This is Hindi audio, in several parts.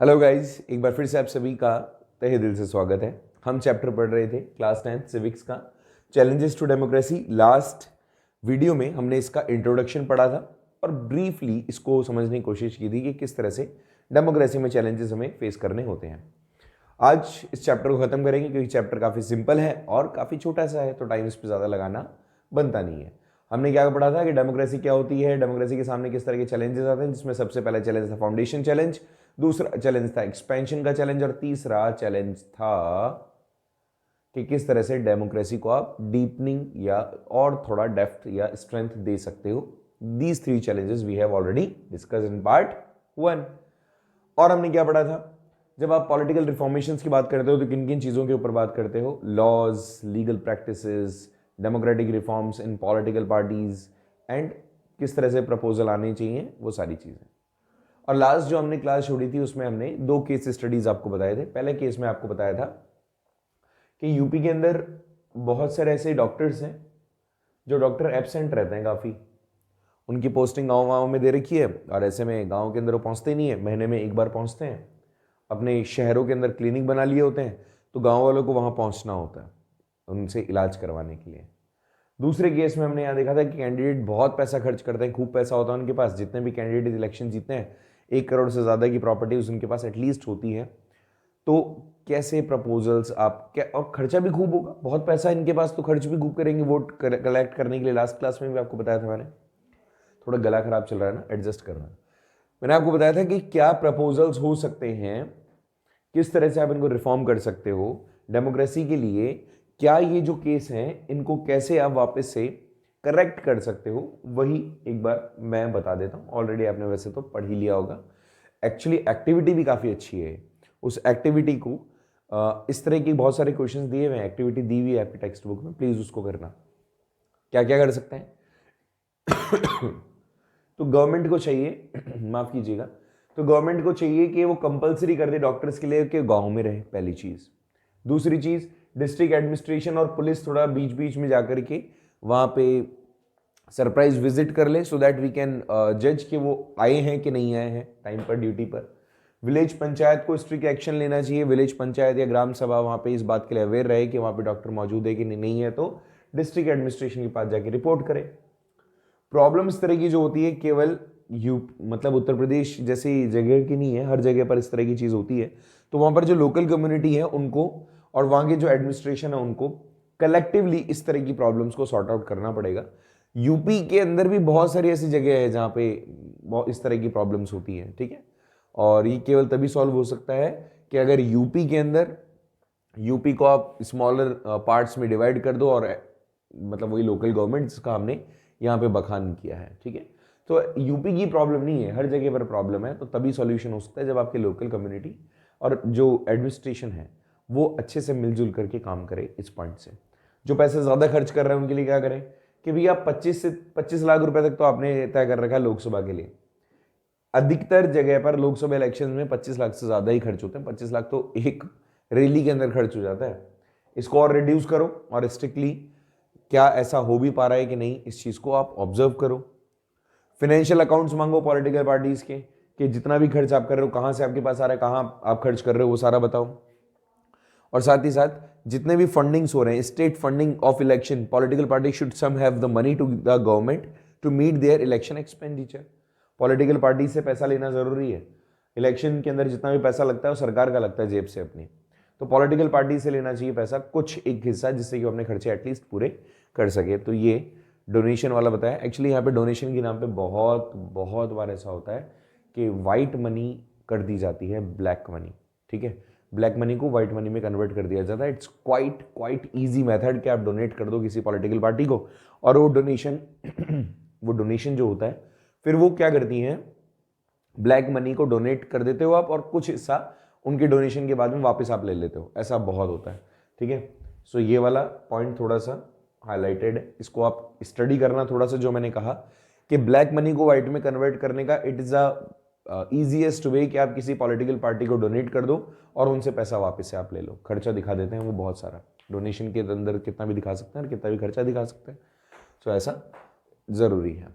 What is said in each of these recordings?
हेलो गाइस, एक बार फिर से आप सभी का तहे दिल से स्वागत है। हम चैप्टर पढ़ रहे थे क्लास 10 सिविक्स का challenges to democracy. Last video में हमने इसका इंट्रोडक्शन पढ़ा था और ब्रीफली इसको समझने की कोशिश की थी कि किस तरह से डेमोक्रेसी में चैलेंजेस हमें फेस करने होते हैं। आज इस चैप्टर को ख़त्म करेंगे क्योंकि चैप्टर काफ़ी सिंपल है और काफ़ी छोटा सा है, तो टाइम इस पर ज़्यादा लगाना बनता नहीं है। हमने क्या पढ़ा था कि डेमोक्रेसी क्या होती है, डेमोक्रेसी के सामने किस तरह के चैलेंजेस आते हैं, जिसमें सबसे पहला चैलेंज था फाउंडेशन चैलेंज, दूसरा चैलेंज था एक्सपेंशन का चैलेंज और तीसरा चैलेंज था कि किस तरह से डेमोक्रेसी को आप डीपनिंग या और थोड़ा डेप्थ या स्ट्रेंथ दे सकते हो। These three challenges we have already discuss in part 1। और हमने क्या पढ़ा था, जब आप पॉलिटिकल रिफॉर्मेशंस की बात करते हो तो किन किन चीज़ों के ऊपर बात करते हो? Laws, legal practices, democratic reforms in political parties and किस तरह से प्रपोजल आने चाहिए, वो सारी चीज़ें। और लास्ट जो हमने क्लास छोड़ी थी उसमें हमने 2 केस स्टडीज आपको बताए थे। पहले केस में आपको बताया था कि यूपी के अंदर बहुत सारे ऐसे डॉक्टर्स हैं जो डॉक्टर एब्सेंट रहते हैं काफ़ी, उनकी पोस्टिंग गाँव गाँव में दे रखी है और ऐसे में गाँव के अंदर वो पहुँचते नहीं है, महीने में एक बार पहुँचते हैं। अपने शहरों के अंदर क्लिनिक बना लिए होते हैं तो गाँव वालों को वहाँ पहुँचना होता है उनसे इलाज करवाने के लिए। दूसरे केस में हमने यहाँ देखा था कि कैंडिडेट बहुत पैसा खर्च करते हैं, खूब पैसा होता है उनके पास। जितने भी कैंडिडेट इलेक्शन जीतते हैं 1 करोड़ से ज़्यादा की प्रॉपर्टीज उनके पास एटलीस्ट होती है। तो कैसे प्रपोजल्स आप क्या, और खर्चा भी खूब होगा, बहुत पैसा इनके पास तो खर्च भी खूब करेंगे वोट कलेक्ट करने के लिए। लास्ट क्लास में भी आपको बताया था मैंने, थोड़ा गला खराब चल रहा है ना, एडजस्ट करना। मैंने आपको बताया था कि क्या प्रपोजल्स हो सकते हैं, किस तरह से आप इनको रिफॉर्म कर सकते हो डेमोक्रेसी के लिए। क्या ये जो केस हैं इनको कैसे आप वापस से करेक्ट कर सकते हो, वही एक बार मैं बता देता हूँ। ऑलरेडी आपने वैसे तो पढ़ ही लिया होगा। एक्चुअली एक्टिविटी भी काफ़ी अच्छी है। उस एक्टिविटी को इस तरह की बहुत सारे क्वेश्चंस दिए हुए हैं, एक्टिविटी दी हुई है आपकी टेक्स्ट बुक में, प्लीज़ उसको करना। क्या क्या कर सकते हैं? तो गवर्नमेंट को चाहिए माफ़ कीजिएगा, तो गवर्नमेंट को चाहिए कि वो कंपलसरी कर दे डॉक्टर्स के लिए कि गांव में रहे, पहली चीज़। दूसरी चीज़, डिस्ट्रिक्ट एडमिनिस्ट्रेशन और पुलिस थोड़ा बीच बीच में जाकर के वहाँ पे सरप्राइज विजिट कर ले, सो दैट वी कैन जज कि वो आए हैं कि नहीं आए हैं टाइम पर ड्यूटी पर। विलेज पंचायत को स्ट्रिक्ट एक्शन लेना चाहिए। विलेज पंचायत या ग्राम सभा वहाँ पे इस बात के लिए अवेयर रहे कि वहाँ पे डॉक्टर मौजूद है कि नहीं है, तो डिस्ट्रिक्ट एडमिनिस्ट्रेशन के पास जाके रिपोर्ट करे। प्रॉब्लम इस तरह की जो होती है केवल मतलब उत्तर प्रदेश जैसी जगह की नहीं है, हर जगह पर इस तरह की चीज़ होती है। तो वहाँ पर जो लोकल कम्युनिटी है उनको और वहाँ के जो एडमिनिस्ट्रेशन है उनको कलेक्टिवली इस तरह की प्रॉब्लम्स को सॉर्ट आउट करना पड़ेगा। यूपी के अंदर भी बहुत सारी ऐसी जगह है जहाँ पे इस तरह की प्रॉब्लम्स होती हैं, ठीक है। और ये केवल तभी सॉल्व हो सकता है कि अगर यूपी के अंदर यूपी को आप स्मॉलर पार्ट्स में डिवाइड कर दो, और मतलब वही लोकल गवर्नमेंट जिसका हमने यहाँ पे बखान किया है, ठीक है। तो यूपी की प्रॉब्लम नहीं है, हर जगह पर प्रॉब्लम है। तो तभी सॉल्यूशन हो सकता है जब आपके लोकल कम्युनिटी और जो एडमिनिस्ट्रेशन है वो अच्छे से मिलजुल करके काम करे। इस पॉइंट से जो पैसे ज़्यादा खर्च कर रहे हैं उनके लिए क्या करें कि भैया 25 लाख रुपए तक तो आपने तय कर रखा है लोकसभा के लिए। अधिकतर जगह पर लोकसभा इलेक्शन में 25 लाख से ज़्यादा ही खर्च होते हैं। 25 लाख तो एक रैली के अंदर खर्च हो जाता है। इसको और रिड्यूस करो और स्ट्रिक्टली क्या ऐसा हो भी पा रहा है कि नहीं, इस चीज़ को आप ऑब्जर्व करो। फिनेंशियल अकाउंट्स मांगो पॉलिटिकल पार्टीज के कि जितना भी खर्च आप कर रहे हो कहाँ से आपके पास आ रहा है, कहाँ आप खर्च कर रहे हो, वो सारा बताओ। और साथ ही साथ जितने भी फंडिंग्स हो रहे हैं, state funding of election, political party should some have the money to the government to meet their election expenditure. Political party से पैसा लेना जरूरी है। इलेक्शन के अंदर जितना भी पैसा लगता है वो सरकार का लगता है जेब से अपनी, तो पॉलिटिकल पार्टी से लेना चाहिए पैसा, कुछ एक हिस्सा, जिससे कि अपने खर्चे एटलीस्ट पूरे कर सके। तो ये डोनेशन वाला बताया। एक्चुअली यहाँ पे डोनेशन के नाम पे बहुत बहुत बार ऐसा होता है कि वाइट मनी कर दी जाती है ब्लैक मनी, ठीक है। ब्लैक मनी को व्हाइट मनी में कन्वर्ट कर दिया जाता है। इट्स क्वाइट ईजी मेथड कि आप डोनेट कर दो किसी पॉलिटिकल पार्टी को, और वो डोनेशन वो डोनेशन जो होता है फिर वो क्या करती हैं, ब्लैक मनी को डोनेट कर देते हो आप और कुछ हिस्सा उनके डोनेशन के बाद में वापस आप ले लेते हो। ऐसा बहुत होता है, ठीक है। सो ये वाला पॉइंट थोड़ा सा हाईलाइटेड है, इसको आप स्टडी करना थोड़ा सा। जो मैंने कहा कि ब्लैक मनी को व्हाइट में कन्वर्ट करने का इट इज़ अ ईजीएस्ट वे कि आप किसी पॉलिटिकल पार्टी को डोनेट कर दो और उनसे पैसा वापस से आप ले लो। खर्चा दिखा देते हैं वो बहुत सारा, डोनेशन के अंदर कितना भी दिखा सकते हैं और कितना भी खर्चा दिखा सकते हैं। सो ऐसा ज़रूरी है।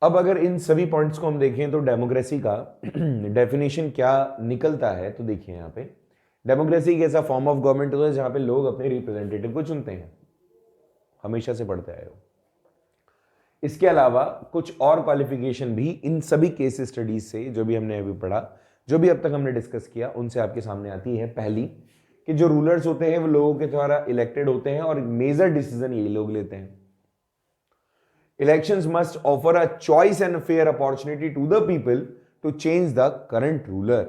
अब अगर इन सभी पॉइंट्स को हम देखें तो डेमोक्रेसी का डेफिनेशन क्या निकलता है, तो देखिए यहाँ पे डेमोक्रेसी एक ऐसा फॉर्म ऑफ गवर्नमेंट होता है जहां पे लोग अपने रिप्रेजेंटेटिव को चुनते हैं, हमेशा से पढ़ते आए हो। इसके अलावा कुछ और क्वालिफिकेशन भी इन सभी केस स्टडीज से जो भी हमने अभी पढ़ा, जो भी अब तक हमने डिस्कस किया, उनसे आपके सामने आती है। पहली कि जो रूलर्स होते हैं वो लोगों के द्वारा इलेक्टेड होते हैं और मेजर डिसीजन यही लोग लेते हैं। Elections must offer a choice and fair opportunity to the people to change the current ruler.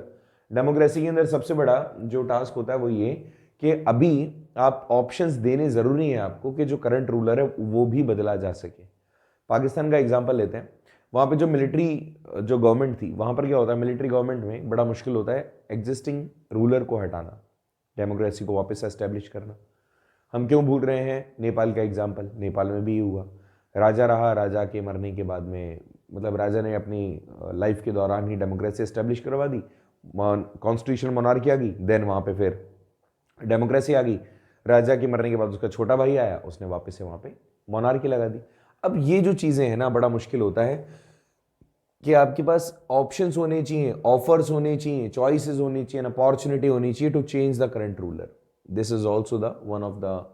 Democracy के अंदर सबसे बड़ा जो टास्क होता है वो ये कि अभी आप ऑप्शंस देने जरूरी है आपको कि जो करंट रूलर है वो भी बदला जा सके। पाकिस्तान का एग्जांपल लेते हैं, वहां पे जो मिलिट्री जो गवर्नमेंट थी, वहां पर क्या होता है, मिलिट्री गवर्नमेंट में बड़ा मुश्किल होता है एग्जिस्टिंग रूलर को हटाना, डेमोक्रेसी को वापस एस्टेब्लिश करना। हम क्यों भूल रहे हैं नेपाल का एग्जाम्पल, नेपाल में भी हुआ, राजा रहा, राजा के मरने के बाद में मतलब राजा ने अपनी लाइफ के दौरान ही डेमोक्रेसी एस्टेब्लिश करवा दी, कॉन्स्टिट्यूशनल मोनार्की आ गई, देन वहाँ पे फिर डेमोक्रेसी आ गई। राजा के मरने के बाद उसका छोटा भाई आया, उसने वापस से वहाँ पे मोनार्की लगा दी। अब ये जो चीज़ें हैं ना, बड़ा मुश्किल होता है कि आपके पास ऑप्शंस होने चाहिए, ऑफर्स होने चाहिए, चॉइसेस होनी चाहिए, अपॉर्चुनिटी होनी चाहिए to change the current ruler. This is also the one of the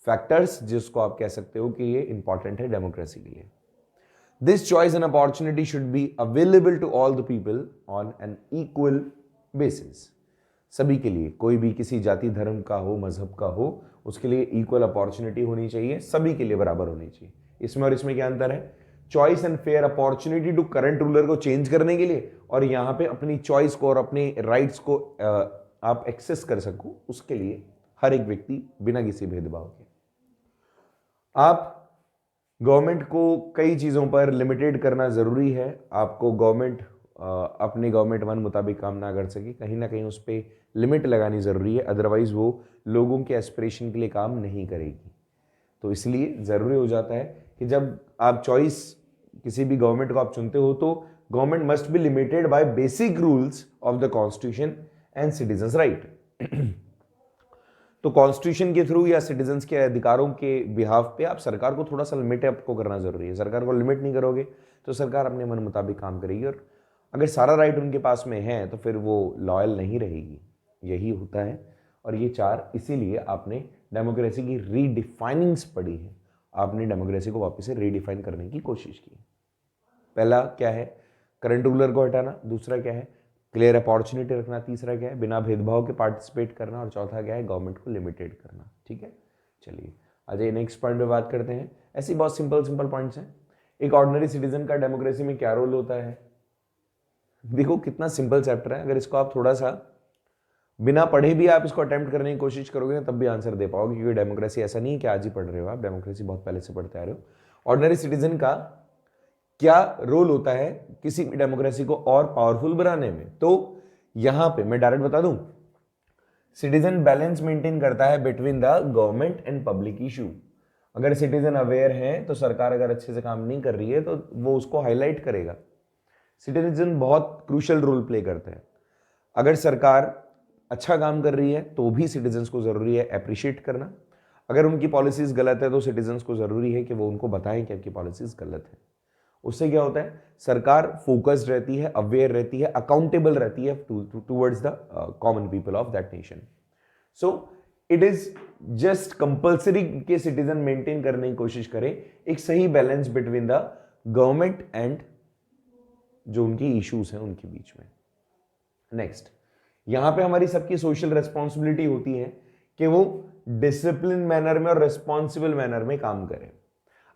factors जिसको आप कह सकते हो कि ये इंपॉर्टेंट है डेमोक्रेसी के लिए। This choice and opportunity should be available to all the people on an equal basis. सभी के लिए, कोई भी किसी जाति धर्म का हो, मजहब का हो, उसके लिए इक्वल अपॉर्चुनिटी होनी चाहिए, सभी के लिए बराबर होनी चाहिए। इसमें और इसमें क्या अंतर है, choice and fair opportunity to current ruler को चेंज करने के लिए, और यहां पे अपनी चॉइस को और अपने राइट्स को आप एक्सेस कर सको, उसके लिए हर एक व्यक्ति बिना किसी भेदभाव के। आप गवर्नमेंट को कई चीज़ों पर लिमिटेड करना ज़रूरी है। आपको गवर्नमेंट अपने गवर्नमेंट मन मुताबिक काम ना कर सके, कहीं ना कहीं उस पर लिमिट लगानी ज़रूरी है, अदरवाइज़ वो लोगों के एस्पिरेशन के लिए काम नहीं करेगी। तो इसलिए ज़रूरी हो जाता है कि जब आप चॉइस किसी भी गवर्नमेंट को आप चुनते हो तो government must be limited by basic rules of the constitution and citizens right. तो कॉन्स्टिट्यूशन के थ्रू या सिटीजन्स के अधिकारों के बिहाफ पे आप सरकार को थोड़ा सा लिमिट आपको करना जरूरी है। सरकार को लिमिट नहीं करोगे तो सरकार अपने मन मुताबिक काम करेगी, और अगर सारा राइट उनके पास में है तो फिर वो लॉयल नहीं रहेगी। यही होता है, और ये चार, इसीलिए आपने डेमोक्रेसी की रीडिफाइनिंग्स पढ़ी है, आपने डेमोक्रेसी को वापस से रीडिफाइन करने की कोशिश की। पहला क्या है, करंट रूलर को हटाना, दूसरा क्या है, क्लियर अपॉर्चुनिटी रखना, तीसरा क्या है, बिना भेदभाव के पार्टिसिपेट करना, और चौथा क्या है, गवर्नमेंट को लिमिटेड करना। ठीक है, चलिए आ जाइए नेक्स्ट पॉइंट पे बात करते हैं। ऐसी बहुत सिंपल सिंपल पॉइंट्स हैं। एक ऑर्डिनरी सिटीजन का डेमोक्रेसी में क्या रोल होता है, देखो कितना सिंपल चैप्टर है। अगर इसको आप थोड़ा सा बिना पढ़े भी आप इसको अटेम्प्ट करने की कोशिश करोगे तब भी आंसर दे पाओगे, क्योंकि डेमोक्रेसी ऐसा नहीं है कि आज ही पढ़ रहे हो आप, डेमोक्रेसी बहुत पहले से पढ़ते आ रहे हो। ऑर्डिनरी सिटीजन का क्या रोल होता है किसी भी डेमोक्रेसी को और पावरफुल बनाने में, तो यहां पे मैं डायरेक्ट बता दूं, सिटीजन बैलेंस मेंटेन करता है between the government and public issue. अगर सिटीजन अवेयर है तो सरकार अगर अच्छे से काम नहीं कर रही है तो वो उसको हाईलाइट करेगा। सिटीजन बहुत क्रूशियल रोल प्ले करते हैं। अगर सरकार अच्छा काम कर रही है तो भी सिटीजन्स को जरूरी है अप्रिशिएट करना। अगर उनकी पॉलिसीज गलत है तो सिटीजन्स को जरूरी है कि वो उनको बताएं कि आपकी पॉलिसीज गलत है। उससे क्या होता है, सरकार फोकस्ड रहती है, अवेयर रहती है, अकाउंटेबल रहती है towards the common people of that nation. So it is just compulsory के सिटीजन मेंटेन करने की कोशिश करें एक सही balance between the government and जो उनकी इश्यूज हैं उनके बीच में। नेक्स्ट, यहां पे हमारी सबकी सोशल रेस्पॉन्सिबिलिटी होती है कि वो डिसिप्लिन मैनर में और रेस्पॉन्सिबल मैनर में काम करें।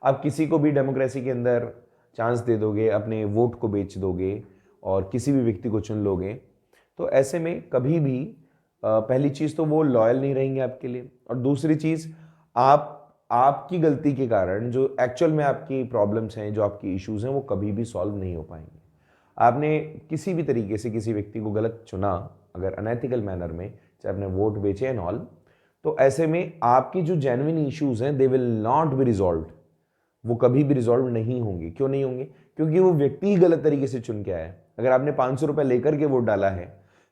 आप किसी को भी डेमोक्रेसी के अंदर चांस दे दोगे, अपने वोट को बेच दोगे और किसी भी व्यक्ति को चुन लोगे, तो ऐसे में कभी भी पहली चीज़ तो वो लॉयल नहीं रहेंगे आपके लिए, और दूसरी चीज़ आपकी गलती के कारण जो एक्चुअल में आपकी प्रॉब्लम्स हैं, जो आपकी इश्यूज हैं, वो कभी भी सॉल्व नहीं हो पाएंगे। आपने किसी भी तरीके से किसी व्यक्ति को गलत चुना, अगर अनएथिकल मैनर में, चाहे आपने वोट बेचे एंड ऑल, तो ऐसे में आपकी जो जेन्युइन इश्यूज हैं they will not be resolved, वो कभी भी रिजॉल्व नहीं होंगे। क्यों नहीं होंगे? क्योंकि वो व्यक्ति ही गलत तरीके से चुन के आया है। अगर आपने 500 रुपए लेकर के वोट डाला है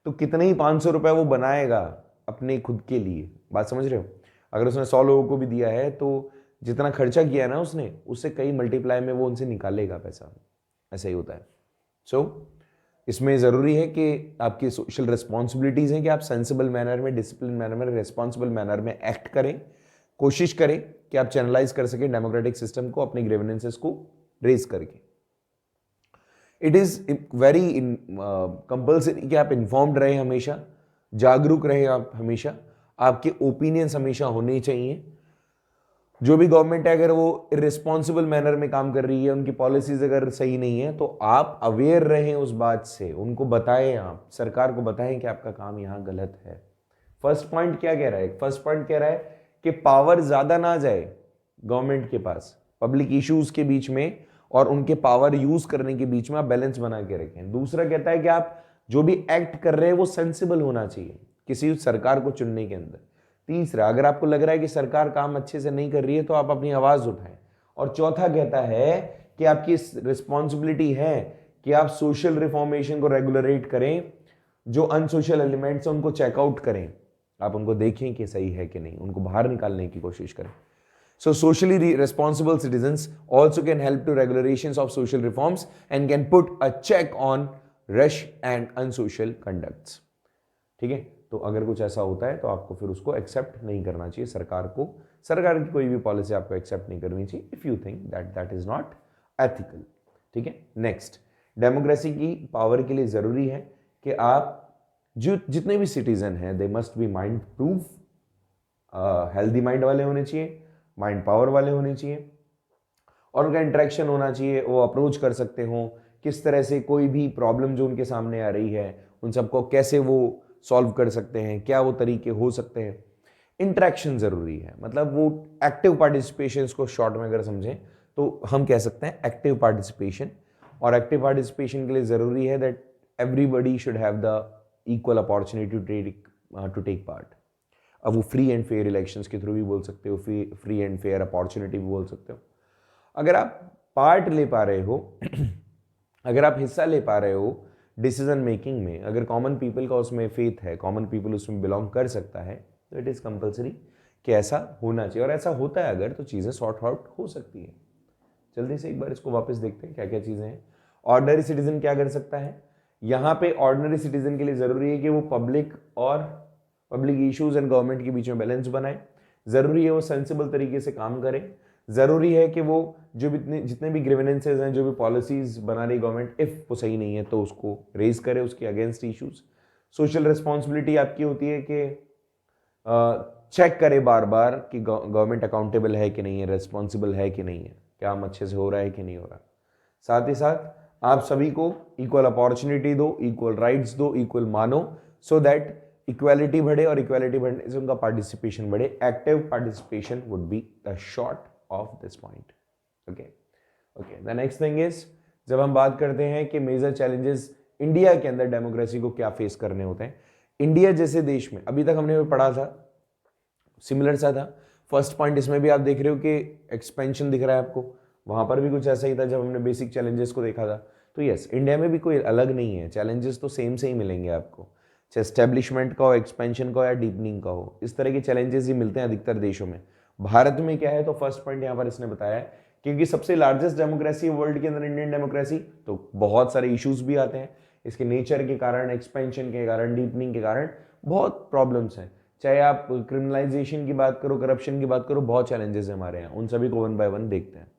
तो कितने ही 500 रुपए वो बनाएगा अपने खुद के लिए, बात समझ रहे हो? अगर उसने 100 लोगों को भी दिया है तो जितना खर्चा किया है ना उसने, उससे कई मल्टीप्लाई में वो उनसे निकालेगा पैसा। ऐसा ही होता है। सो इसमें ज़रूरी है कि आपकी सोशल रिस्पॉन्सिबिलिटीज़ हैं कि आप सेंसिबल मैनर में, डिसिप्लिन मैनर में, रिस्पॉन्सिबल मैनर में एक्ट करें, कोशिश करें कि आप चैनलाइज कर सकें डेमोक्रेटिक सिस्टम को अपने ग्रीवेंसेस को रेज करके। इट इज़ वेरी कंपल्सरी कि आप इन्फॉर्म्ड रहे, हमेशा जागरूक रहे, आप हमेशा, आपके ओपिनियंस हमेशा होने चाहिए। जो भी गवर्नमेंट है अगर वो इर्रेस्पॉन्सिबल मैनर में काम कर रही है, उनकी पॉलिसीज अगर सही नहीं है, तो आप अवेयर रहें उस बात से, उनको बताएं, आप सरकार को बताएं कि आपका काम यहाँ गलत है। फर्स्ट पॉइंट क्या कह रहा है? फर्स्ट पॉइंट कह रहा है कि पावर ज्यादा ना जाए गवर्नमेंट के पास, पब्लिक इश्यूज के बीच में और उनके पावर यूज करने के बीच में आप बैलेंस बना के रखें। दूसरा कहता है कि आप जो भी एक्ट कर रहे हैं वो सेंसिबल होना चाहिए किसी सरकार को चुनने के अंदर। तीसरा, अगर आपको लग रहा है कि सरकार काम अच्छे से नहीं कर रही है तो आप अपनी आवाज उठाएं। और चौथा कहता है कि आपकी रिस्पॉन्सिबिलिटी है कि आप सोशल रिफॉर्मेशन को रेगुलरेट करें, जो अनसोशल एलिमेंट्स हैं उनको चेकआउट करें, आप उनको देखें कि सही है कि नहीं, उनको बाहर निकालने की कोशिश करें। So socially responsible citizens also can help to regulations of social reforms and can put a check on rash and unsocial conducts. ठीक है, तो अगर कुछ ऐसा होता है तो आपको फिर उसको एक्सेप्ट नहीं करना चाहिए, सरकार की कोई भी पॉलिसी आपको एक्सेप्ट नहीं करनी चाहिए if you think that is not ethical. ठीक है, नेक्स्ट, डेमोक्रेसी की पावर के लिए जरूरी है कि आप जो जितने भी सिटीजन हैं they must be mind proof, healthy mind वाले होने चाहिए, माइंड पावर वाले होने चाहिए, और उनका इंटरेक्शन होना चाहिए, वो अप्रोच कर सकते हो किस तरह से कोई भी प्रॉब्लम जो उनके सामने आ रही है उन सबको कैसे वो सॉल्व कर सकते हैं, क्या वो तरीके हो सकते हैं। इंटरेक्शन जरूरी है, मतलब वो एक्टिव पार्टिसिपेशन को शॉर्ट में अगर समझें तो हम कह सकते हैं एक्टिव पार्टिसिपेशन। और एक्टिव पार्टिसिपेशन के लिए जरूरी है that everybody should have the equal opportunity to take part. अब वो फ्री एंड फेयर इलेक्शंस के थ्रू भी बोल सकते हो, फ्री एंड फेयर अपॉर्चुनिटी भी बोल सकते हो। अगर आप पार्ट ले पा रहे हो अगर आप हिस्सा ले पा रहे हो डिसीजन मेकिंग में, अगर कॉमन पीपल का उसमें फेथ है, कॉमन पीपल उसमें बिलोंग कर सकता है, तो इट इज़ कंपल्सरी कि ऐसा होना चाहिए। और ऐसा होता है अगर, तो चीज़ें सॉर्ट आउट हो सकती है। जल्दी से एक बार इसको वापस देखते हैं क्या क्या चीज़ें हैं। ऑर्डिनरी सिटीजन क्या कर सकता है? यहाँ पे ऑर्डिनरी सिटीजन के लिए ज़रूरी है कि वो पब्लिक इश्यूज एंड गवर्नमेंट के बीच में बैलेंस बनाए। ज़रूरी है वो सेंसिबल तरीके से काम करे। ज़रूरी है कि वो जो भी जितने भी ग्रीवेंसेज हैं, जो भी पॉलिसीज बना रही गवर्नमेंट, इफ वो सही नहीं है तो उसको रेज करे, उसके अगेंस्ट इश्यूज। सोशल रिस्पॉन्सिबिलिटी आपकी होती है कि चेक करे बार बार कि गवर्नमेंट अकाउंटेबल है कि नहीं है, रिस्पॉन्सिबल है कि नहीं है, काम अच्छे से हो रहा है कि नहीं हो रहा। साथ ही साथ आप सभी को इक्वल अपॉर्चुनिटी दो, इक्वल राइट्स दो, इक्वल मानो, सो दैट इक्वालिटी बढ़े, और इक्वालिटी बढ़ने से उनका पार्टिसिपेशन बढ़े। Active participation would be the short of this point. Okay, the next thing is, जब हम बात करते हैं कि मेजर चैलेंजेस इंडिया के अंदर डेमोक्रेसी को क्या फेस करने होते हैं, इंडिया जैसे देश में, अभी तक हमने पढ़ा था सिमिलर सा था। फर्स्ट पॉइंट इसमें भी आप देख रहे हो कि एक्सपेंशन दिख रहा है आपको, वहां पर भी कुछ ऐसा ही था जब हमने बेसिक चैलेंजेस को देखा था। तो यस, इंडिया में भी कोई अलग नहीं है, चैलेंजेस तो सेम से ही मिलेंगे आपको, चाहे एस्टेब्लिशमेंट का हो, एक्सपेंशन का हो या डीपनिंग का हो, इस तरह के चैलेंजेस ही मिलते हैं अधिकतर देशों में। भारत में क्या है, तो फर्स्ट पॉइंट यहाँ पर इसने बताया है, क्योंकि सबसे लार्जेस्ट डेमोक्रेसी वर्ल्ड के अंदर इंडियन डेमोक्रेसी, तो बहुत सारे इश्यूज भी आते हैं इसके नेचर के कारण, एक्सपेंशन के कारण, डीपनिंग के कारण बहुत प्रॉब्लम्स हैं। चाहे आप क्रिमिनलाइजेशन की बात करो, करप्शन की बात करो, बहुत चैलेंजेस है हमारे यहाँ, उन सभी को वन बाय वन देखते हैं।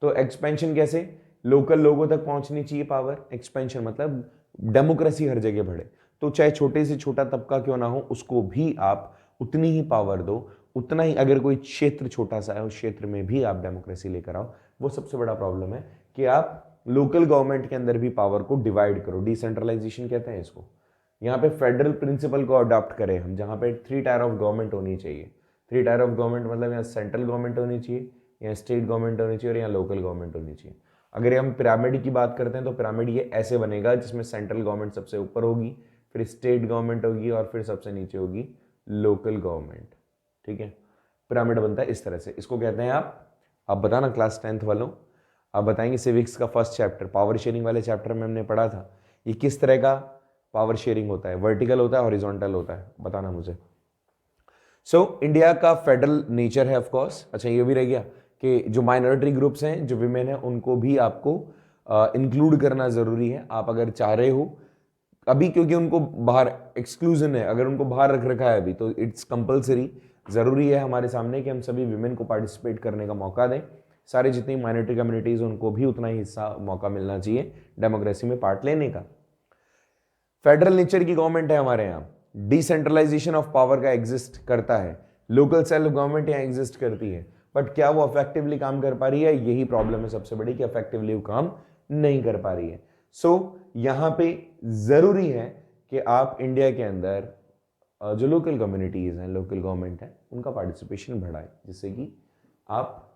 तो एक्सपेंशन कैसे? लोकल लोगों तक पहुंचनी चाहिए पावर। एक्सपेंशन मतलब डेमोक्रेसी हर जगह बढ़े, तो चाहे छोटे से छोटा तबका क्यों ना हो, उसको भी आप उतनी ही पावर दो, उतना ही। अगर कोई क्षेत्र छोटा सा है, उस क्षेत्र में भी आप डेमोक्रेसी लेकर आओ। वो सबसे बड़ा प्रॉब्लम है कि आप लोकल गवर्नमेंट के अंदर भी पावर को डिवाइड करो, डिसेंट्रलाइजेशन कहते हैं इसको। यहाँ पे फेडरल प्रिंसिपल को अडॉप्ट करें हम, जहाँ पे 3 टायर ऑफ गवर्नमेंट होनी चाहिए। 3 टायर ऑफ गवर्नमेंट मतलब यहाँ सेंट्रल गवर्नमेंट होनी चाहिए, यहाँ स्टेट गवर्नमेंट होनी चाहिए, और यहाँ लोकल गवर्नमेंट होनी चाहिए। अगर हम पिरामिड की बात करते हैं तो पिरामिड ये ऐसे बनेगा, जिसमें सेंट्रल गवर्नमेंट सबसे ऊपर होगी, फिर स्टेट गवर्नमेंट होगी, और फिर सबसे नीचे होगी लोकल गवर्नमेंट। ठीक है, पिरामिड बनता है इस तरह से। इसको कहते हैं आप बताना क्लास 10th वालों, आप बताएंगे सिविक्स का फर्स्ट चैप्टर, पावर शेयरिंग वाले चैप्टर में हमने पढ़ा था, ये किस तरह का पावर शेयरिंग होता है, वर्टिकल होता है, हॉरिजॉन्टल होता है, बताना मुझे। सो इंडिया का फेडरल नेचर है ऑफ कोर्स। अच्छा, ये भी रह गया कि जो माइनॉरिटी ग्रुप्स हैं, जो विमेन है, उनको भी आपको इंक्लूड करना ज़रूरी है। आप अगर चाह रहे हो अभी, क्योंकि उनको बाहर एक्सक्लूजन है, अगर उनको बाहर रख रखा है अभी, तो इट्स कंपलसरी, ज़रूरी है हमारे सामने कि हम सभी विमेन को पार्टिसिपेट करने का मौका दें। सारे जितनी माइनॉरिटी कम्युनिटीज़ उनको भी उतना ही हिस्सा मौका मिलना चाहिए डेमोक्रेसी में पार्ट लेने का। फेडरल नेचर की गवर्नमेंट है हमारे यहाँ, डिसेंट्रलाइजेशन ऑफ पावर का एग्जिस्ट करता है, लोकल सेल्फ गवर्नमेंट यहाँ एग्जिस्ट करती है, बट क्या वो इफेक्टिवली काम कर पा रही है? यही प्रॉब्लम है सबसे बड़ी कि इफेक्टिवली वो काम नहीं कर पा रही है। सो यहाँ पे जरूरी है कि आप इंडिया के अंदर जो लोकल कम्युनिटीज हैं, लोकल गवर्नमेंट है, उनका पार्टिसिपेशन बढ़ाएं, जिससे कि आप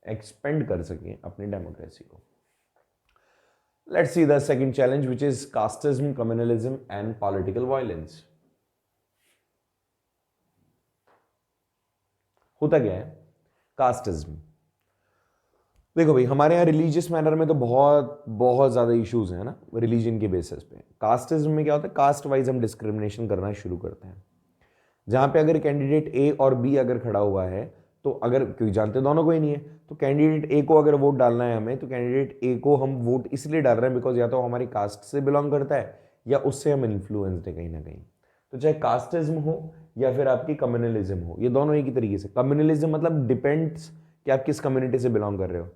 एक्सपेंड कर सकें अपनी डेमोक्रेसी को। Let's see the second challenge, which is casteism, communalism and political violence. होता क्या है कास्टिज्म? देखो भाई, हमारे यहाँ रिलीजियस मैनर में तो बहुत बहुत ज़्यादा इश्यूज हैं ना रिलीजन के बेसिस पे। कास्टिज्म में क्या होता है? कास्ट वाइज हम डिस्क्रिमिनेशन करना शुरू करते हैं, जहाँ पे अगर कैंडिडेट ए और बी अगर खड़ा हुआ है, तो अगर, क्योंकि जानते दोनों को ही नहीं है, तो कैंडिडेट ए को अगर वोट डालना है हमें, तो कैंडिडेट ए को हम वोट इसलिए डाल रहे हैं बिकॉज या तो हमारी कास्ट से बिलोंग करता है या उससे हम इन्फ्लुएंस्ड है कहीं ना कहीं। तो चाहे कास्टिज्म हो या फिर आपकी कम्युनलिज्म हो, ये दोनों एक ही तरीके से। कम्युनलिज्म मतलब डिपेंड्स कि आप किस कम्युनिटी से बिलोंग कर रहे हो।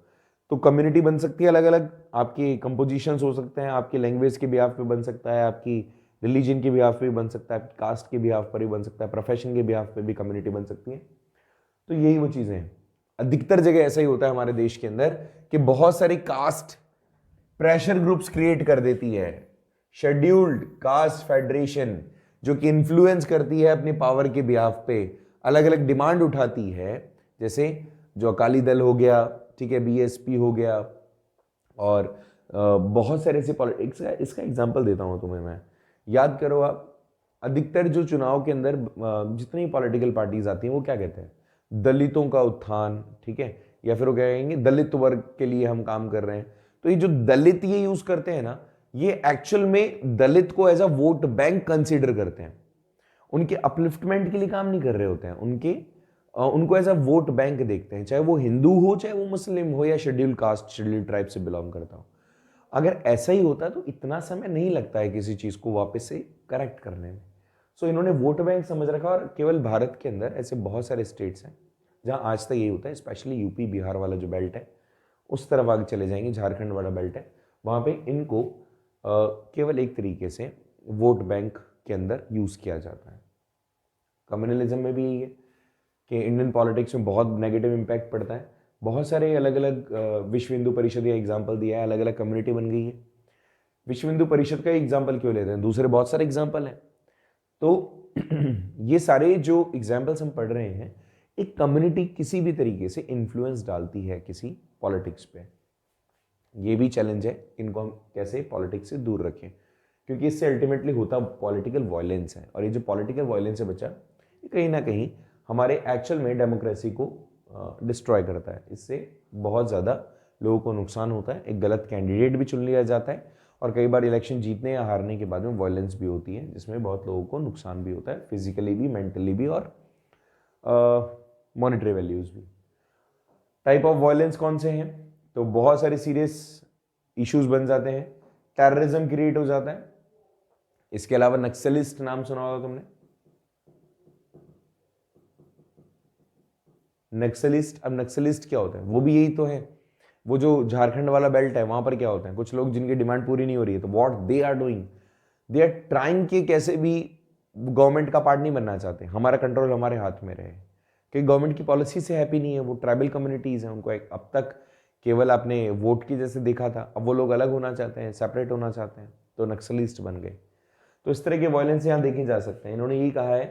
तो कम्युनिटी बन सकती है अलग अलग, आपकी कंपोजिशंस हो सकते हैं, आपकी लैंग्वेज के बिहाफ पे बन सकता है, आपकी रिलीजन के बिहाफ पे भी बन सकता है, कास्ट के बिहाफ पर भी बन सकता है, प्रोफेशन के बिहाफ पे भी कम्युनिटी बन सकती है। तो यही वो चीज़ें हैं। अधिकतर जगह ऐसा ही होता है हमारे देश के अंदर कि बहुत सारी कास्ट प्रेशर ग्रुप्स क्रिएट कर देती है, शेड्यूल्ड कास्ट फेडरेशन, जो कि इन्फ्लुएंस करती है अपनी पावर के बिहाफ पे, अलग अलग डिमांड उठाती है, जैसे जो अकाली दल हो गया, ठीक है, बीएसपी हो गया, और बहुत सारे ऐसे पॉलिटिक्स का। इसका एग्जांपल देता हूं तुम्हें मैं, याद करो आप, अधिकतर जो चुनाव के अंदर जितनी पॉलिटिकल पार्टीज आती हैं वो क्या कहते हैं? दलितों का उत्थान, ठीक है, या फिर वो क्या कहेंगे, दलित वर्ग के लिए हम काम कर रहे हैं। तो ये जो दलित ये यूज करते हैं ना, ये एक्चुअल में दलित को as a vote bank consider करते हैं, उनके अपलिफ्टमेंट के लिए काम नहीं कर रहे होते हैं, उनको एज अ वोट बैंक देखते हैं, चाहे वो हिंदू हो, चाहे वो मुस्लिम हो, या शेड्यूल कास्ट शेड्यूल ट्राइब से बिलोंग करता हो। अगर ऐसा ही होता तो इतना समय नहीं लगता है किसी चीज को वापस से करेक्ट करने में। सो इन्होंने वोट बैंक समझ रखा, और केवल भारत के अंदर ऐसे बहुत सारे स्टेट्स हैं जहां आज तक यही होता है, स्पेशली यूपी बिहार वाला जो बेल्ट है, उस तरफ आगे चले जाएंगे, झारखंड वाला बेल्ट है, वहां पे इनको केवल एक तरीके से वोट बैंक के अंदर यूज किया जाता है। कम्युनलिज्म में भी यही है कि इंडियन पॉलिटिक्स में बहुत नेगेटिव इम्पैक्ट पड़ता है। बहुत सारे अलग अलग विश्व हिंदू परिषद का एग्जाम्पल दिया है, अलग अलग कम्युनिटी बन गई है। विश्व हिंदू परिषद का एग्जाम्पल क्यों लेते हैं? दूसरे बहुत सारे एग्जाम्पल हैं। तो ये सारे जो एग्जाम्पल्स हम पढ़ रहे हैं, एक कम्युनिटी किसी भी तरीके से इन्फ्लुएंस डालती है किसी पॉलिटिक्स पे। ये भी चैलेंज है, इनको हम कैसे पॉलिटिक्स से दूर रखें, क्योंकि इससे अल्टीमेटली होता पॉलिटिकल वायलेंस है, और ये जो पॉलिटिकल वायलेंस है बच्चा, ये कहीं ना कहीं हमारे एक्चुअल में डेमोक्रेसी को डिस्ट्रॉय करता है। इससे बहुत ज़्यादा लोगों को नुकसान होता है, एक गलत कैंडिडेट भी चुन लिया जाता है, और कई बार इलेक्शन जीतने या हारने के बाद में वायलेंस भी होती है, जिसमें बहुत लोगों को नुकसान भी होता है, फिजिकली भी, मेंटली भी, और मॉनेटरी वैल्यूज भी। टाइप ऑफ वायलेंस कौन से हैं? तो बहुत सारे सीरियस इश्यूज बन जाते हैं, टेररिज्म क्रिएट हो जाता है। इसके अलावा नक्सलिस्ट नाम सुना होगा तुमने, नक्सलिस्ट। अब नक्सलिस्ट क्या होता है? वो भी यही तो है, वो जो झारखंड वाला बेल्ट है, वहां पर क्या होता है, कुछ लोग जिनकी डिमांड पूरी नहीं हो रही है, तो what they are doing, they are trying कि कैसे भी गवर्नमेंट का पार्ट नहीं बनना चाहते, हमारा कंट्रोल हमारे हाथ में रहे, कि गवर्नमेंट की पॉलिसी से हैप्पी नहीं है। वो ट्राइबल कम्युनिटीज हैं, उनको एक अब तक केवल आपने वोट की जैसे देखा था, अब वो लोग अलग होना चाहते हैं, सेपरेट होना चाहते हैं, तो नक्सलिस्ट बन गए। तो इस तरह के वायलेंस यहाँ देखे जा सकते हैं। इन्होंने यही कहा है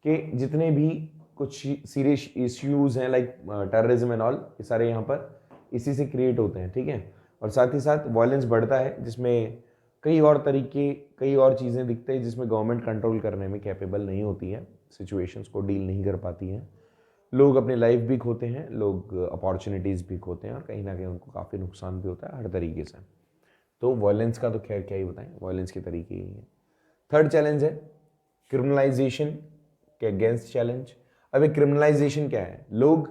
कि जितने भी कुछ सीरियस इश्यूज हैं लाइक टेररिज्म एंड ऑल, ये सारे यहाँ पर इसी से क्रिएट होते हैं, ठीक है। और साथ ही साथ वायलेंस बढ़ता है, जिसमें कई और तरीके, कई और चीज़ें दिखते हैं जिसमें गवर्नमेंट कंट्रोल करने में कैपेबल नहीं होती है, सिचुएशंस को डील नहीं कर पाती हैं, लोग अपनी लाइफ भी खोते हैं, लोग अपॉर्चुनिटीज़ भी खोते हैं, और कहीं ना कहीं उनको काफ़ी नुकसान भी होता है हर तरीके से। तो वायलेंस का तो खैर क्या ही बताएं, वायलेंस के तरीके ही हैं। थर्ड चैलेंज है क्रिमिनलाइजेशन के अगेंस्ट चैलेंज। अब ये क्रिमिनलाइजेशन क्या है? लोग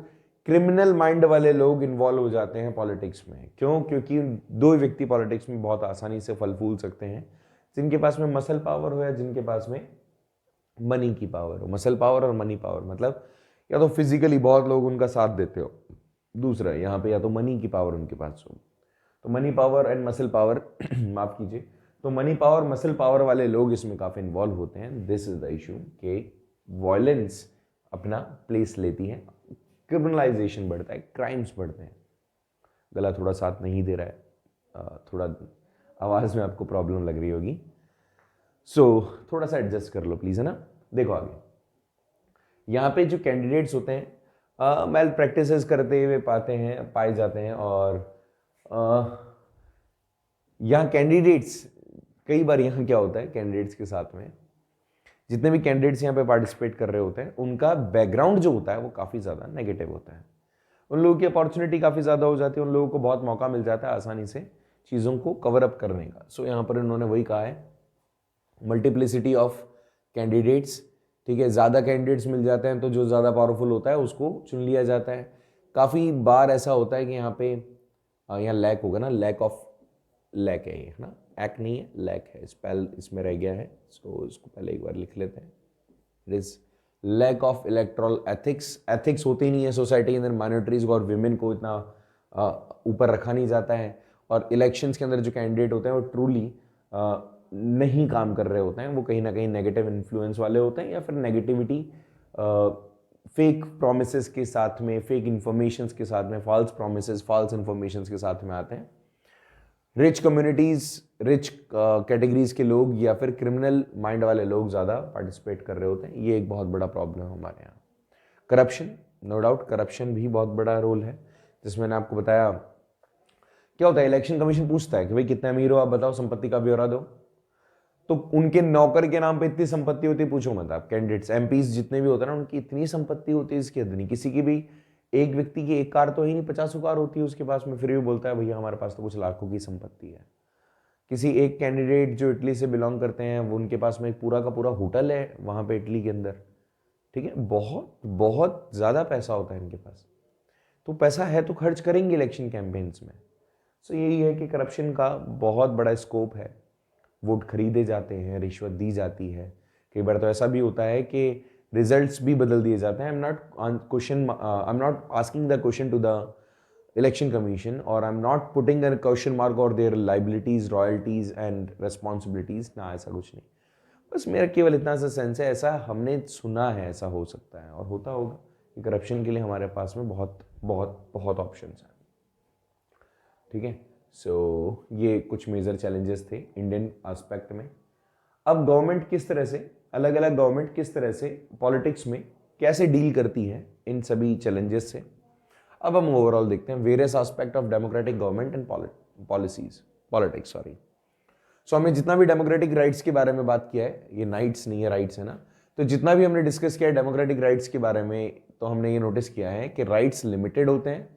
क्रिमिनल माइंड वाले लोग इन्वॉल्व हो जाते हैं पॉलिटिक्स में। क्यों? क्योंकि दो व्यक्ति पॉलिटिक्स में बहुत आसानी से फल फूल सकते हैं, जिनके पास में मसल पावर हो या जिनके पास में मनी की पावर हो। मसल पावर और मनी पावर मतलब या तो फिजिकली बहुत लोग उनका साथ देते हो, दूसरा यहाँ पे या तो मनी की पावर उनके पास हो। तो money power and muscle power माफ कीजिए, तो मनी पावर मसल पावर वाले लोग इसमें काफी इन्वॉल्व होते हैं। दिस इज द इशू कि वायलेंस अपना प्लेस लेती है, क्रिमिनलाइजेशन बढ़ता है, क्राइम्स बढ़ते हैं। गला थोड़ा साथ नहीं दे रहा है, थोड़ा आवाज में आपको प्रॉब्लम लग रही होगी, सो थोड़ा सा एडजस्ट कर लो प्लीज, है ना। देखो आगे यहाँ पे जो कैंडिडेट्स होते हैं मेल प्रैक्टिसेस करते हुए पाए जाते हैं। और यहाँ कैंडिडेट्स, कई बार यहाँ क्या होता है कैंडिडेट्स के साथ में जितने भी कैंडिडेट्स यहाँ पे पार्टिसिपेट कर रहे होते हैं उनका बैकग्राउंड जो होता है वो काफ़ी ज़्यादा नेगेटिव होता है। उन लोगों की अपॉर्चुनिटी काफ़ी ज़्यादा हो जाती है, उन लोगों को बहुत मौका मिल जाता है आसानी से चीज़ों को कवर अप करने का। सो यहाँ पर इन्होंने वही कहा है, मल्टीप्लिसिटी ऑफ कैंडिडेट्स, ठीक है। ज़्यादा कैंडिडेट्स मिल जाते हैं तो जो ज़्यादा पावरफुल होता है उसको चुन लिया जाता है। काफ़ी बार ऐसा होता है कि यहाँ पे यहाँ लैक होगा ना, लैक ऑफ लैक है ये, है ना, एक्ट नहीं है, लैक है, स्पेल इसमें रह गया है। सो इसको पहले एक बार लिख लेते हैं। It is lack of electoral ethics. Ethics होती नहीं है सोसाइटी के अंदर, माइनॉरिटीज को और विमेन को इतना ऊपर रखा नहीं जाता है। और इलेक्शंस के अंदर जो कैंडिडेट होते हैं वो ट्रूली नहीं काम कर रहे होते हैं, वो कहीं ना कहीं नेगेटिव इन्फ्लुएंस वाले होते हैं या फिर नेगेटिविटी फेक प्रोमिसेस के साथ में, फेक इंफॉर्मेशंस के साथ में, फॉल्स प्रोमिसेस फॉल्स इंफॉर्मेशंस के साथ में आते हैं। रिच कम्युनिटीज, रिच कैटेगरीज के लोग या फिर क्रिमिनल माइंड वाले लोग ज़्यादा पार्टिसिपेट कर रहे होते हैं। ये एक बहुत बड़ा प्रॉब्लम है हमारे यहाँ। करप्शन, नो डाउट करप्शन भी बहुत बड़ा रोल है, जिसमें मैंने आपको बताया क्या होता है। इलेक्शन कमीशन पूछता है कि भाई कितने अमीर हो आप बताओ, संपत्ति का ब्यौरा दो। तो उनके नौकर के नाम पे इतनी संपत्ति होती है, पूछो मत आप। कैंडिडेट्स एमपीज जितने भी होते हैं ना, उनकी इतनी संपत्ति होती है इसकी हद नहीं। किसी की भी एक व्यक्ति की एक कार तो ही नहीं, 50 कार होती है उसके पास में, फिर भी बोलता है भैया हमारे पास तो कुछ लाखों की संपत्ति है। किसी एक कैंडिडेट जो इटली से बिलोंग करते हैं, वो उनके पास में एक पूरा का पूरा होटल है वहां पे इटली के अंदर, ठीक है। बहुत बहुत ज्यादा पैसा होता है इनके पास। तो पैसा है तो खर्च करेंगे इलेक्शन कैंपेन्स में। सो यही है कि करप्शन का बहुत बड़ा स्कोप है। वोट खरीदे जाते हैं, रिश्वत दी जाती है। कई बार तो ऐसा भी होता है कि रिजल्ट्स भी बदल दिए जाते हैं। I am not asking the question to the election commission, और I am not putting a question mark और their liabilities, royalties and responsibilities ना, ऐसा कुछ नहीं। बस मेरा केवल इतना सा सेंस है, ऐसा हमने सुना है, ऐसा हो सकता है और होता होगा कि करप्शन के लिए हमारे पास में बहुत बहुत बहुत ऑप्शन हैं, ठीक है। सो ये कुछ मेजर चैलेंजेस थे इंडियन एस्पेक्ट में। अब गवर्नमेंट किस तरह से, अलग अलग गवर्नमेंट किस तरह से पॉलिटिक्स में कैसे डील करती है इन सभी चैलेंजेस से, अब हम ओवरऑल देखते हैं। Various aspect of democratic government and policies, politics, sorry. So हमने जितना भी डेमोक्रेटिक राइट्स के बारे में बात किया है, ये नाइट्स नहीं है, राइट्स है ना, तो जितना भी हमने डिस्कस किया है डेमोक्रेटिक राइट्स के बारे में, तो हमने ये नोटिस किया है कि राइट्स लिमिटेड होते हैं,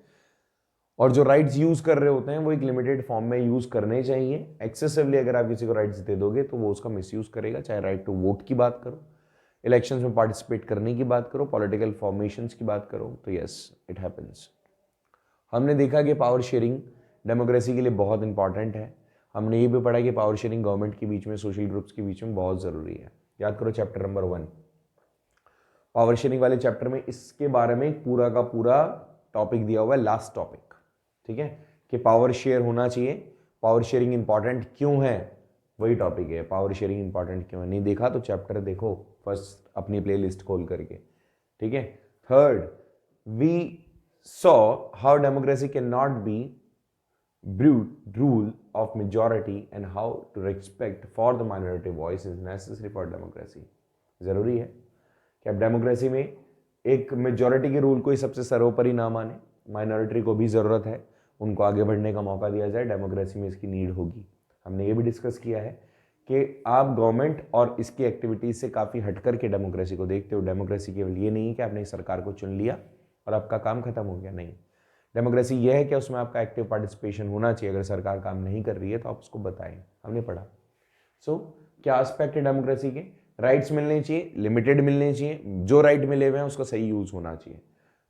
और जो राइट्स यूज कर रहे होते हैं वो एक लिमिटेड फॉर्म में यूज करने चाहिए। एक्सेसिवली अगर आप किसी को राइट्स दे दोगे तो वो उसका मिसयूज करेगा। चाहे राइट टू वोट की बात करो, इलेक्शंस में पार्टिसिपेट करने की बात करो, पॉलिटिकल फॉर्मेशंस की बात करो, तो यस इट हैपेंस। हमने देखा कि पावर शेयरिंग डेमोक्रेसी के लिए बहुत इंपॉर्टेंट है। हमने ये भी पढ़ा कि पावर शेयरिंग गवर्नमेंट के बीच में, सोशल ग्रुप्स के बीच में बहुत जरूरी है। याद करो चैप्टर नंबर 1 पावर शेयरिंग वाले चैप्टर में इसके बारे में पूरा का पूरा टॉपिक दिया हुआ है, लास्ट टॉपिक, ठीक है, कि पावर शेयर होना चाहिए। पावर शेयरिंग इंपॉर्टेंट क्यों है, वही टॉपिक है, पावर शेयरिंग इंपॉर्टेंट क्यों है। नहीं देखा तो चैप्टर देखो फर्स्ट अपनी प्लेलिस्ट खोल करके, ठीक है। Third, we saw how democracy can not be brute rule of majority and how to respect for the minority voice is necessary for democracy. जरूरी है कि अब डेमोक्रेसी में एक मेजॉरिटी के रूल को ही सबसे सर्वोपरि ना माने, माइनॉरिटी को भी जरूरत है, उनको आगे बढ़ने का मौका दिया जाए। डेमोक्रेसी में इसकी नीड होगी। हमने ये भी डिस्कस किया है कि आप गवर्नमेंट और इसकी एक्टिविटीज से काफ़ी हटकर के डेमोक्रेसी को देखते हो। डेमोक्रेसी केवल ये नहीं है कि आपने सरकार को चुन लिया और आपका काम खत्म हो गया, नहीं। डेमोक्रेसी यह है कि उसमें आपका एक्टिव पार्टिसिपेशन होना चाहिए। अगर सरकार काम नहीं कर रही है तो आप उसको बताएं, हमने पढ़ा। सो क्या एस्पेक्ट है डेमोक्रेसी के, राइट्स मिलने चाहिए, लिमिटेड मिलने चाहिए, जो राइट मिले हुए हैं उसका सही यूज होना चाहिए।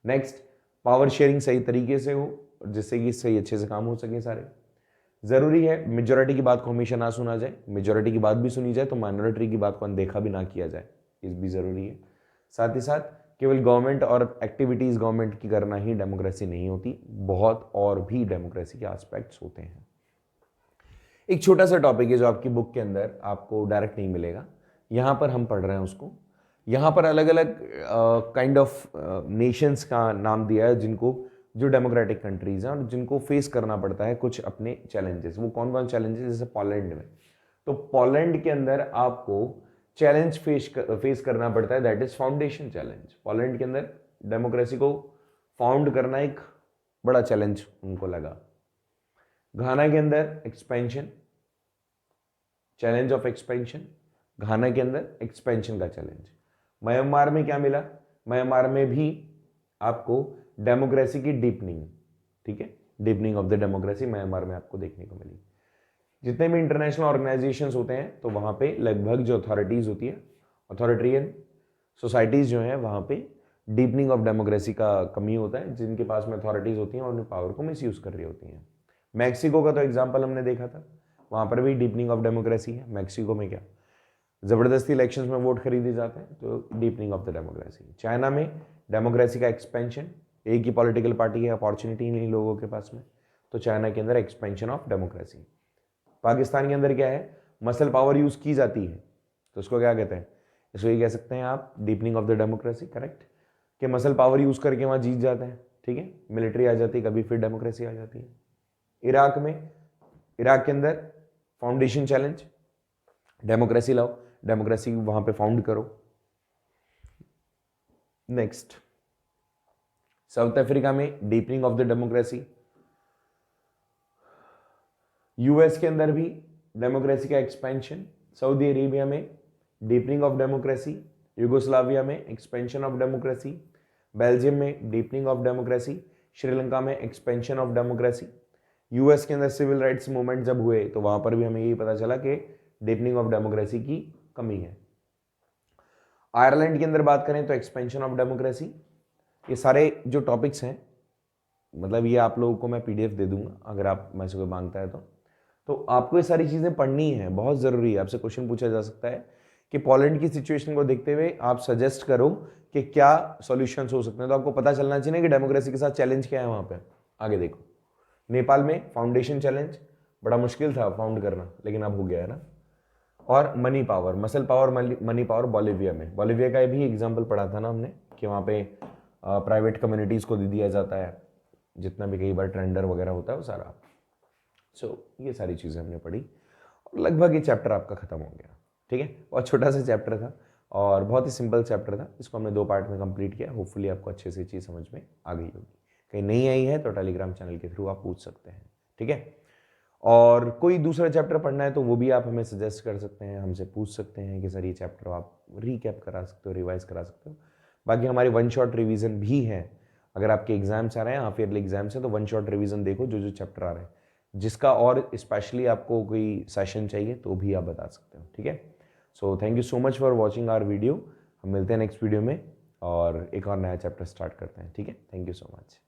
नेक्स्ट, पावर शेयरिंग सही तरीके से हो जिससे कि सही अच्छे से काम हो सके सारे। ज़रूरी है मेजोरिटी की बात को हमेशा ना सुना जाए, मेजोरिटी की बात भी सुनी जाए तो माइनॉरिटी की बात को अनदेखा भी ना किया जाए, ये भी ज़रूरी है। साथ ही साथ केवल गवर्नमेंट और एक्टिविटीज़ गवर्नमेंट की करना ही डेमोक्रेसी नहीं होती, बहुत और भी डेमोक्रेसी के एस्पेक्ट्स होते हैं। एक छोटा सा टॉपिक है जो आपकी बुक के अंदर आपको डायरेक्ट नहीं मिलेगा, यहाँ पर हम पढ़ रहे हैं उसको। यहाँ पर अलग अलग काइंड ऑफ नेशंस का नाम दिया है जिनको, जो डेमोक्रेटिक कंट्रीज हैं और जिनको फेस करना पड़ता है कुछ अपने चैलेंजेस। वो कौन कौन चैलेंजेस, जैसे पोलैंड में, तो पोलैंड के अंदर आपको चैलेंज फेस करना पड़ता है, that is foundation challenge. Poland के अंदर डेमोक्रेसी को फाउंड करना एक बड़ा चैलेंज उनको लगा। घाना के अंदर एक्सपेंशन, चैलेंज ऑफ एक्सपेंशन, घाना के अंदर एक्सपेंशन का चैलेंज। म्यांमार में क्या मिला, म्यांमार में भी आपको डेमोक्रेसी की डीपनिंग, ठीक है, deepening of the democracy Myanmar में आपको देखने को मिली। जितने भी इंटरनेशनल ऑर्गेनाइजेशंस होते हैं तो वहाँ पे लगभग जो अथॉरिटीज़ होती है, अथॉरिटेरियन सोसाइटीज़ जो हैं, वहाँ पे डीपनिंग ऑफ डेमोक्रेसी का कमी होता है। जिनके पास में अथॉरिटीज़ होती हैं और उन्हें पावर को मिसयूज़ कर रही होती हैं। मैक्सिको का तो एग्जाम्पल हमने देखा था, वहाँ पर भी डीपनिंग ऑफ डेमोक्रेसी है। मैक्सिको में क्या ज़बरदस्ती इलेक्शंस में वोट खरीदे जाते हैं, तो deepening of the democracy. China में डेमोक्रेसी का एक्सपेंशन, एक ही पॉलिटिकल पार्टी है, अपॉर्चुनिटी नहीं लोगों के पास में, तो चाइना के अंदर एक्सपेंशन ऑफ डेमोक्रेसी। पाकिस्तान के अंदर क्या है, मसल पावर यूज़ की जाती है, तो उसको क्या कहते हैं, इसको ये कह सकते हैं आप deepening of the democracy, correct, कि मसल पावर यूज़ करके वहाँ जीत जाते हैं, ठीक है, मिलिट्री आ जाती है कभी, फिर डेमोक्रेसी आ जाती है। इराक में, इराक के अंदर फाउंडेशन चैलेंज, डेमोक्रेसी लाओ, डेमोक्रेसी वहाँ पे फाउंड करो। नेक्स्ट, साउथ अफ्रीका में deepening of the democracy. US के अंदर भी डेमोक्रेसी का एक्सपेंशन। सऊदी अरेबिया में डीपनिंग ऑफ डेमोक्रेसी। यूगोस्लाविया में एक्सपेंशन ऑफ डेमोक्रेसी। बेल्जियम में डीपनिंग ऑफ डेमोक्रेसी। श्रीलंका में एक्सपेंशन ऑफ डेमोक्रेसी। यूएस के अंदर सिविल राइट्स मूवमेंट जब हुए तो वहां पर भी हमें यही पता चला कि डीपनिंग ऑफ डेमोक्रेसी की कमी है। आयरलैंड के अंदर बात करें तो एक्सपेंशन ऑफ डेमोक्रेसी। ये सारे जो टॉपिक्स हैं, मतलब ये आप लोगों को मैं पीडीएफ दे दूंगा अगर आप मैं से कोई मांगता है तो आपको ये सारी चीज़ें पढ़नी है, बहुत ज़रूरी है। आपसे क्वेश्चन पूछा जा सकता है कि पोलैंड की सिचुएशन को देखते हुए आप सजेस्ट करो कि क्या सॉल्यूशंस हो सकते हैं, तो आपको पता चलना चाहिए कि डेमोक्रेसी के साथ चैलेंज क्या है वहाँ पे। आगे देखो, नेपाल में फाउंडेशन चैलेंज, बड़ा मुश्किल था फाउंड करना, लेकिन अब हो गया है ना। और money power, muscle power, money power Bolivia में, बोलिविया का भी एग्जाम्पल पढ़ा था ना हमने कि वहाँ पे प्राइवेट कम्युनिटीज़ को दे दिया जाता है जितना भी कई बार टेंडर वगैरह होता है वो सारा। ये सारी चीज़ें हमने पढ़ी और लगभग ये चैप्टर आपका खत्म हो गया, ठीक है। बहुत छोटा सा चैप्टर था और बहुत ही सिंपल चैप्टर था, इसको हमने 2 पार्ट में कंप्लीट किया। होपफुली आपको अच्छे से चीज़ समझ में आ गई होगी। कहीं नहीं आई है तो टेलीग्राम चैनल के थ्रू आप पूछ सकते हैं, ठीक है। और कोई दूसरा चैप्टर पढ़ना है तो वो भी आप हमें सजेस्ट कर सकते हैं, हमसे पूछ सकते हैं कि सर ये चैप्टर आप रीकैप करा सकते हो, रिवाइज करा सकते हो। बाकी हमारी 1 शॉट रिवीजन भी है, अगर आपके एग्जाम्स आ रहे हैं, हाफ ईयरली एग्जाम्स हैं, तो 1 शॉट रिवीजन देखो जो जो चैप्टर आ रहे हैं, जिसका और स्पेशली आपको कोई सेशन चाहिए तो भी आप बता सकते हो, ठीक है। So thank you so much for watching our video. हम मिलते हैं नेक्स्ट वीडियो में और एक और नया चैप्टर स्टार्ट करते हैं, ठीक है। Thank you so much.